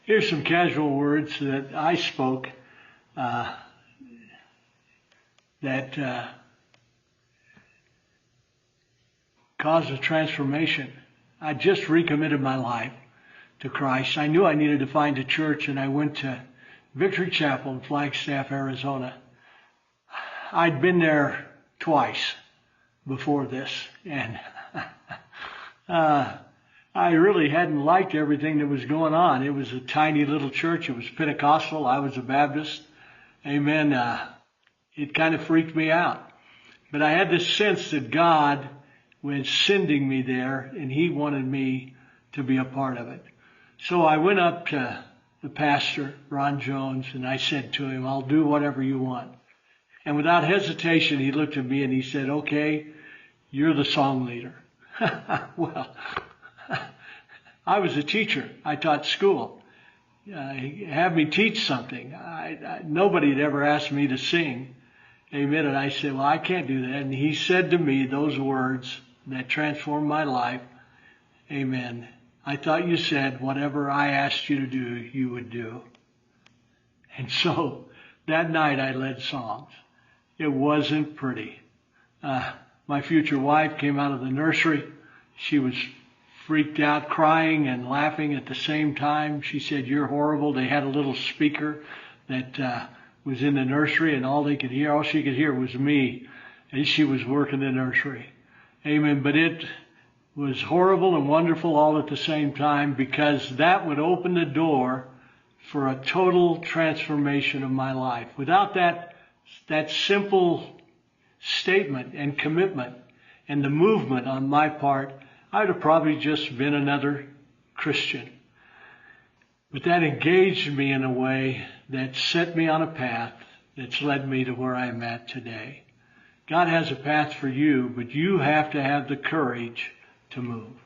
Here's some casual words that I spoke that caused a transformation. I just recommitted my life to Christ. I knew I needed to find a church, and I went to Victory Chapel in Flagstaff, Arizona. I'd been there twice before this, and I really hadn't liked everything that was going on. It was a tiny little church. It was Pentecostal. I was a Baptist. Amen. It kind of freaked me out. But I had this sense that God was sending me there, and He wanted me to be a part of it. So I went up to the pastor, Ron Jones, and I said to him, "I'll do whatever you want." And without hesitation, he looked at me and he said, "Okay, you're the song leader." Well, I was a teacher. I taught school. Have me teach something. Nobody had ever asked me to sing. Amen. And I said, "Well, I can't do that." And he said to me those words that transformed my life. Amen. "I thought you said whatever I asked you to do, you would do." And so that night I led songs. It wasn't pretty. My future wife came out of the nursery. She was freaked out, crying and laughing at the same time. She said, "You're horrible." They had a little speaker that was in the nursery, and all she could hear was me as she was working the nursery. Amen. But it was horrible and wonderful all at the same time, because that would open the door for a total transformation of my life. Without that simple statement and commitment and the movement on my part, I would have probably just been another Christian. But that engaged me in a way that set me on a path that's led me to where I am at today. God has a path for you, but you have to have the courage to move.